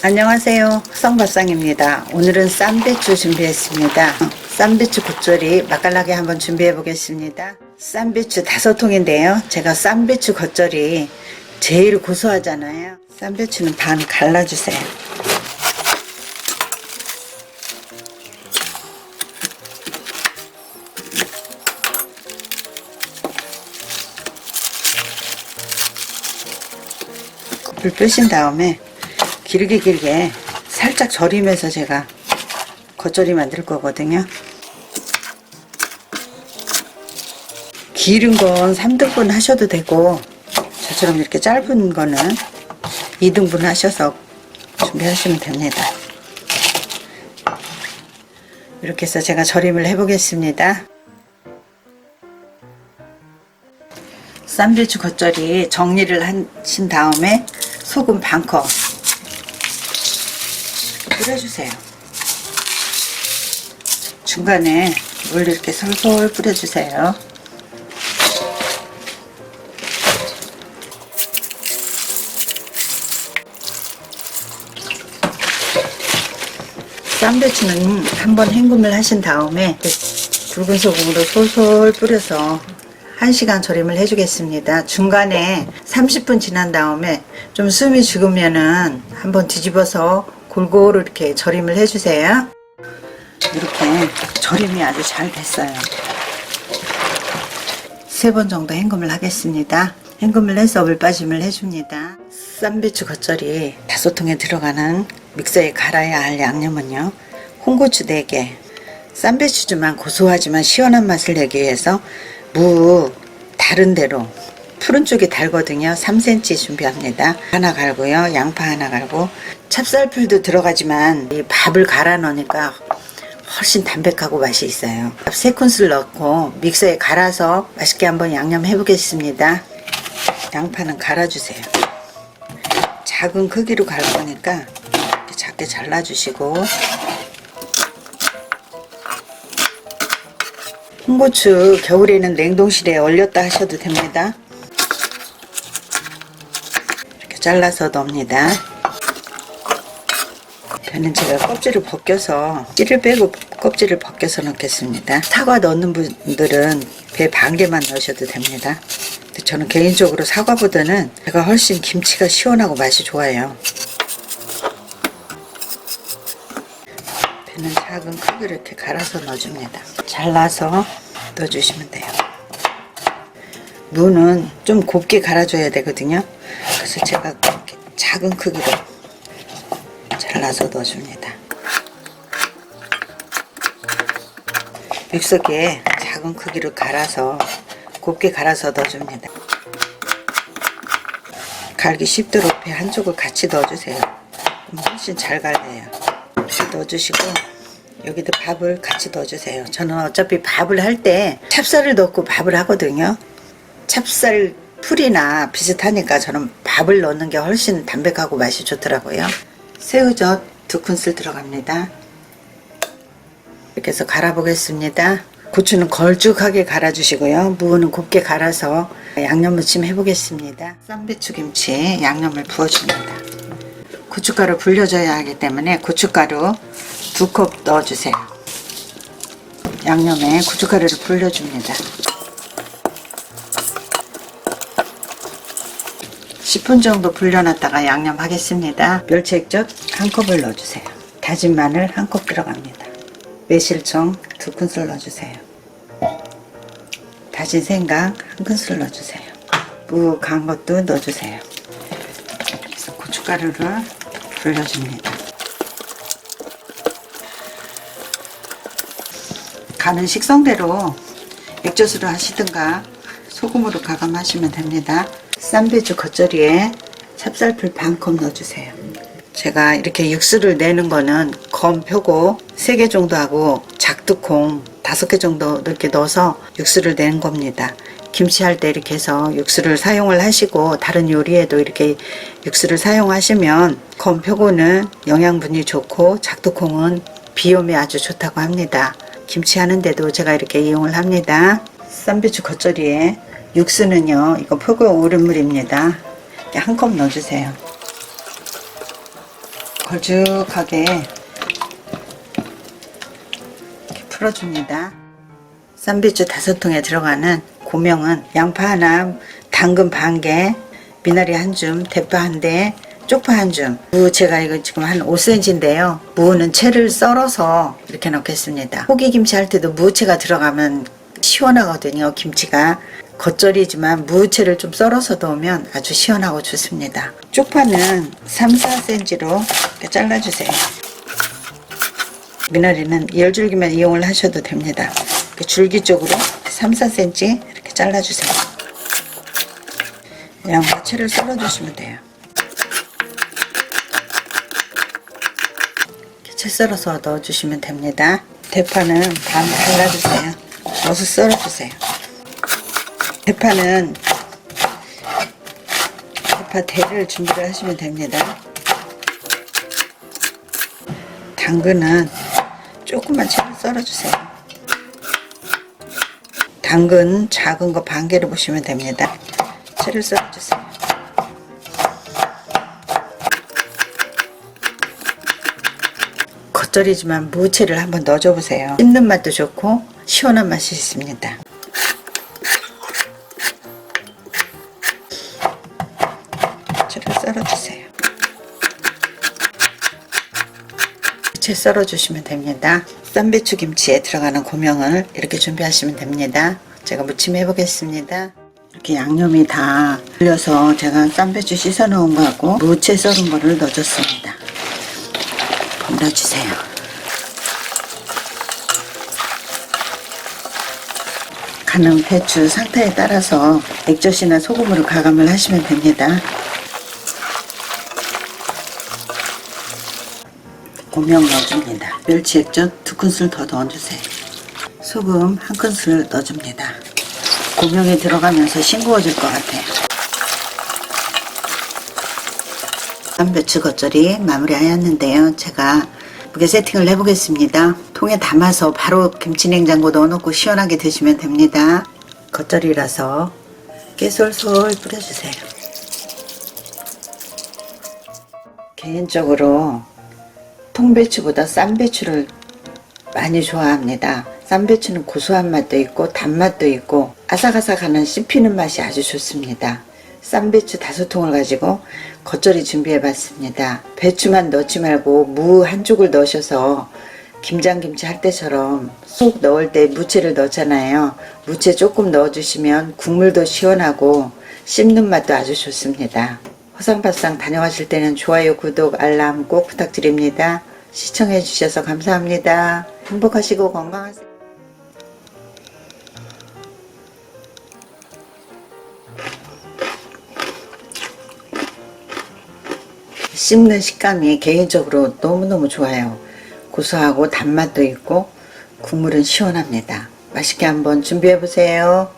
안녕하세요, 흑성밥상입니다. 오늘은 쌈배추 준비했습니다. 쌈배추 겉절이 맛깔나게 한번 준비해 보겠습니다. 쌈배추 5통인데요, 제가 쌈배추 겉절이 제일 고소하잖아요. 쌈배추는 반 갈라주세요. 불 끄신 다음에 길게 살짝 절이면서 제가 겉절이 만들 거거든요. 길은 건 3등분 하셔도 되고, 저처럼 이렇게 짧은 거는 2등분 하셔서 준비하시면 됩니다. 이렇게 해서 제가 절임을 해 보겠습니다. 쌈배추 겉절이 정리를 하신 다음에 소금 반컵 뿌려주세요. 중간에 물 이렇게 솔솔 뿌려주세요. 쌈배추는 한번 헹굼을 하신 다음에 굵은 소금으로 솔솔 뿌려서 1시간 절임을 해주겠습니다. 중간에 30분 지난 다음에 좀 숨이 죽으면은 한번 뒤집어서 골고루 이렇게 절임을 해주세요. 이렇게 절임이 아주 잘 됐어요. 3번 정도 헹굼을 하겠습니다. 헹굼을 해서 물빠짐을 해줍니다. 쌈배추 겉절이 5통에 들어가는 믹서에 갈아야 할 양념은요, 홍고추 4개, 쌈배추지만 고소하지만 시원한 맛을 내기 위해서 무 다른 대로 푸른 쪽이 달거든요. 3cm 준비합니다. 하나 갈고요, 양파 하나 갈고, 찹쌀풀도 들어가지만 이 밥을 갈아 넣으니까 훨씬 담백하고 맛이 있어요. 밥 3큰술 넣고 믹서에 갈아서 맛있게 한번 양념 해 보겠습니다. 양파는 갈아주세요. 작은 크기로 갈 거니까 이렇게 작게 잘라주시고, 홍고추 겨울에는 냉동실에 얼렸다 하셔도 됩니다. 이렇게 잘라서 넣습니다. 배는 제가 껍질을 벗겨서, 씨를 빼고 껍질을 벗겨서 넣겠습니다. 사과 넣는 분들은 배 반 개만 넣으셔도 됩니다. 근데 저는 개인적으로 사과보다는 배가 훨씬 김치가 시원하고 맛이 좋아요. 배는 작은 크기로 이렇게 갈아서 넣어줍니다. 잘라서 넣어주시면 돼요. 무는 좀 곱게 갈아줘야 되거든요. 그래서 제가 이렇게 작은 크기로 잘라서 넣어줍니다. 믹서기에 작은 크기로 갈아서 곱게 갈아서 넣어줍니다. 갈기 쉽도록 배 한쪽을 같이 넣어주세요. 그럼 훨씬 잘 갈려요. 넣어주시고 여기도 밥을 같이 넣어주세요. 저는 어차피 밥을 할 때 찹쌀을 넣고 밥을 하거든요. 찹쌀 풀이나 비슷하니까 저는 밥을 넣는 게 훨씬 담백하고 맛이 좋더라고요. 새우젓 2큰술 들어갑니다. 이렇게 해서 갈아 보겠습니다. 고추는 걸쭉하게 갈아주시고요, 무는 곱게 갈아서 양념 무침 해 보겠습니다. 쌈배추 김치 양념을 부어줍니다. 고춧가루 불려줘야 하기 때문에 고춧가루 2컵 넣어주세요. 양념에 고춧가루를 불려줍니다. 10분 정도 불려놨다가 양념하겠습니다. 멸치액젓 1컵을 넣어주세요. 다진 마늘 1컵 들어갑니다. 매실청 2큰술 넣어주세요. 다진 생강 1큰술 넣어주세요. 무 간 것도 넣어주세요. 그래서 고춧가루를 불려줍니다. 간은 식성대로 액젓으로 하시든가 소금으로 가감하시면 됩니다. 쌈배추 겉절이에 찹쌀풀 반컵 넣어주세요. 제가 이렇게 육수를 내는 거는 검 표고 3개 정도 하고 작두콩 5개 정도 이렇게 넣어서 육수를 내는 겁니다. 김치할 때 이렇게 해서 육수를 사용을 하시고 다른 요리에도 이렇게 육수를 사용하시면 검 표고는 영양분이 좋고 작두콩은 비염에 아주 좋다고 합니다. 김치 하는데도 제가 이렇게 이용을 합니다. 쌈배추 겉절이에 육수는요, 이거 표고 우린물입니다. 한 컵 넣어주세요. 걸쭉하게 이렇게 풀어줍니다. 쌈배추 5통에 들어가는 고명은 양파 하나, 당근 반개, 미나리 한 줌, 대파 한 대, 쪽파 한 줌. 무 제가 이거 지금 한 5cm인데요. 무는 채를 썰어서 이렇게 넣겠습니다. 호기김치 할 때도 무채가 들어가면 시원하거든요. 김치가 겉절이지만 무채를 좀 썰어서 넣으면 아주 시원하고 좋습니다. 쪽파는 3, 4cm로 이렇게 잘라주세요. 미나리는 10줄기만 이용을 하셔도 됩니다. 이렇게 줄기 쪽으로 3, 4cm 이렇게 잘라주세요. 양파채를 썰어주시면 돼요. 이렇게 채 썰어서 넣어주시면 됩니다. 대파는 반 잘라주세요. 넣어서 썰어주세요. 대파 대를 준비를 하시면 됩니다. 당근은 조금만 채를 썰어주세요. 당근 작은 거 반 개를 보시면 됩니다. 채를 썰어주세요. 겉절이지만 무채를 한번 넣어줘 보세요. 씹는 맛도 좋고 시원한 맛이 있습니다. 채를 썰어주세요. 채 썰어주시면 됩니다. 쌈배추 김치에 들어가는 고명을 이렇게 준비하시면 됩니다. 제가 무침해 보겠습니다. 이렇게 양념이 다 흘려서 제가 쌈배추 씻어 놓은 거하고 무채 썰은 거를 넣어줬습니다. 넣어주세요. 가는 배추 상태에 따라서 액젓이나 소금으로 가감을 하시면 됩니다. 고명 넣어줍니다. 멸치 액젓 2큰술 더 넣어주세요. 소금 1큰술 넣어줍니다. 고명이 들어가면서 싱거워질 것 같아요. 쌈배추 겉절이 마무리하였는데요. 제가 무게 세팅을 해보겠습니다. 통에 담아서 바로 김치냉장고 넣어놓고 시원하게 드시면 됩니다. 겉절이라서 깨솔솔 뿌려주세요. 개인적으로 통배추보다 쌈배추를 많이 좋아합니다. 쌈배추는 고소한 맛도 있고 단맛도 있고 아삭아삭하는 씹히는 맛이 아주 좋습니다. 쌈배추 5통을 가지고 겉절이 준비해 봤습니다. 배추만 넣지 말고 무 한 쪽을 넣으셔서 김장김치 할 때처럼 속 넣을 때 무채를 넣잖아요. 무채 조금 넣어주시면 국물도 시원하고 씹는 맛도 아주 좋습니다. 화상발상 다녀가실 때는 좋아요, 구독, 알람 꼭 부탁드립니다. 시청해 주셔서 감사합니다. 행복하시고 건강하세요. 씹는 식감이 개인적으로 너무너무 좋아요. 고소하고 단맛도 있고 국물은 시원합니다. 맛있게 한번 준비해 보세요.